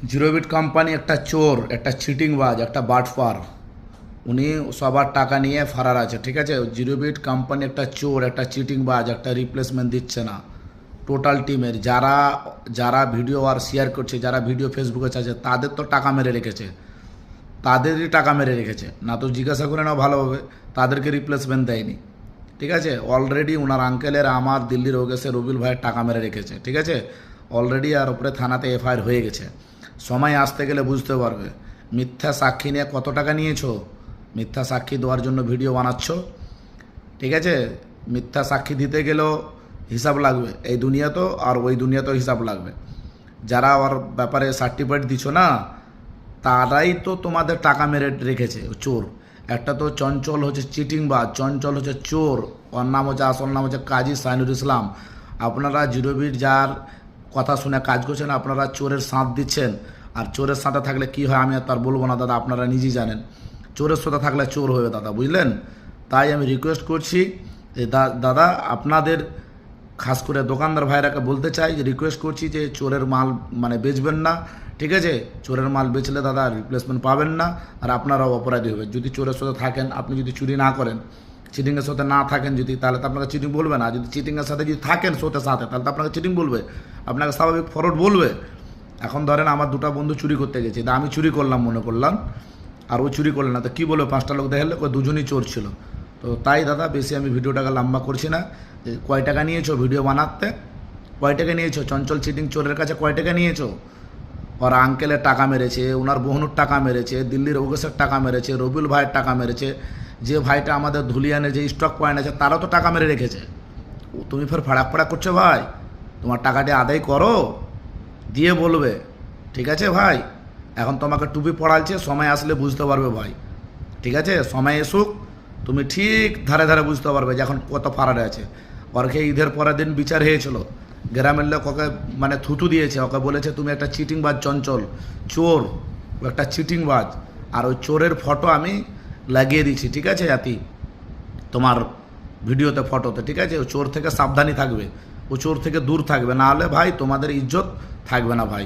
জিরোবিট company একটা চোর, একটা চিটিংবাজ, একটা বাটপার। উনি সবার টাকা নিয়ে ফারার আছে, ঠিক আছে। জিরোবিট কোম্পানি একটা চোর, একটা চিটিংবাজ, একটা রিপ্লেসমেন্ট দিচ্ছে না টোটাল টিমের। যারা যারা ভিডিও আর শেয়ার করছে, যারা ভিডিও ফেসবুকে চাচ্ছে, তাদের তো টাকা মেরে রেখেছে, তাদেরই টাকা মেরে রেখেছে না। তো জিজ্ঞাসা করে নাও ভালোভাবে, তাদেরকে রিপ্লেসমেন্ট দেয়নি, ঠিক আছে। অলরেডি ওনার আঙ্কেলের আমার দিল্লির ওগেছে রবিউল ভাইয়ের টাকা মেরে রেখেছে, ঠিক আছে। অলরেডি আর উপরে থানাতে এফআইআর হয়ে গেছে। সময় আসতে গেলে বুঝতে পারবে। মিথ্যা সাক্ষী নিয়ে কত টাকা নিয়েছো, মিথ্যা সাক্ষী দেওয়ার জন্য ভিডিও বানাচ্ছ, ঠিক আছে। মিথ্যা সাক্ষী দিতে গেলেও হিসাব লাগবে, এই দুনিয়াতেও আর ওই দুনিয়াতেও হিসাব লাগবে। যারা ওর ব্যাপারে সার্টিফিকেট দিচ্ছ না, তারাই তো তোমাদের টাকা মেরে রেখেছে, চোর। একটা তো চঞ্চল হচ্ছে চিটিংবাজ, চঞ্চল হচ্ছে চোর, ওর নাম হচ্ছে, আসল নাম হচ্ছে কাজী সাইনুর ইসলাম। আপনারা জিরোবিট যার কথা শুনে কাজ করছেন, আপনারা চোরের সাথ দিচ্ছেন। আর চোরের সাথে থাকলে কি হয় আমি আর তার বলবো না দাদা, আপনারা নিজেই জানেন। চোরের সাথে থাকলে চোর হবে দাদা, বুঝলেন। তাই আমি রিকোয়েস্ট করছি যে দাদা আপনাদের খাস করে দোকানদার ভাইরাকে বলতে চাই, যে রিকোয়েস্ট করছি যে চোরের মাল মানে বেচবেন না, ঠিক আছে। চোরের মাল বেচলে দাদা রিপ্লেসমেন্ট পাবেন না, আর আপনারাও অপরাধী হবে। যদি চোরের সাথে থাকেন, আপনি যদি চুরি না করেন, চিটিংয়ের সাথে না থাকেন যদি, তাহলে তো আপনাকে চিটিং বলবে না। যদি চিটিংয়ের সাথে যদি থাকেন সাথে তাহলে তো আপনাকে চিটিং বলবে, আপনাকে স্বাভাবিক ফরওয়ার্ড বলবে। এখন ধরেন আমার দুটো বন্ধু চুরি করতে গেছে, তা আমি চুরি করলাম মনে করলাম, আর ও চুরি করলেন না, তো কী বলবে, পাঁচটা লোক দেখালে ওই দুজনই চোর ছিল। তো তাই দাদা বেশি আমি ভিডিওটাকে লম্বা করছি না। কয় টাকা নিয়েছো ভিডিও বানাতে, কয় টাকা নিয়েছো, চঞ্চল চিটিং চোরের কাছে কয় টাকা নিয়েছো? ওর আঙ্কেলের টাকা মেরেছে, ওনার বোহনুর টাকা মেরেছে, দিল্লির ওগেসের টাকা মেরেছে, রবিউল ভাইয়ের টাকা মেরেছে, যে ভাইটা আমাদের ধুলিয়ানে যে স্টক পয়েন্ট আছে তারাও তো টাকা মেরে রেখেছে। তুমি ফের ফাড়াক করছো ভাই, তোমার টাকাটি আদায় করো, দিয়ে বলবে, ঠিক আছে ভাই। এখন তোমাকে টুপি পড়ালছে, সময় আসলে বুঝতে পারবে ভাই, ঠিক আছে। সময় এসুক, তুমি ঠিক ধারে ধারে বুঝতে পারবে যে এখন কত ফারারে আছে। ওরকে ঈদের পরের দিন বিচার হয়েছিল, গ্রামের লোক ওকে মানে থুতু দিয়েছে, ওকে বলেছে তুমি একটা চিটিংবাজ, চঞ্চল চোর, ও একটা চিটিংবাজ। আর ওই চোরের ফটো আমি লাগিয়ে দিচ্ছি, ঠিক আছে জাতি, তোমার ভিডিওতে ফটোতে, ঠিক আছে। ও চোর থেকে সাবধানী থাকবে, ও চোর থেকে দূর থাকবে, না হলে ভাই তোমাদের ইজ্জত থাকবে না ভাই।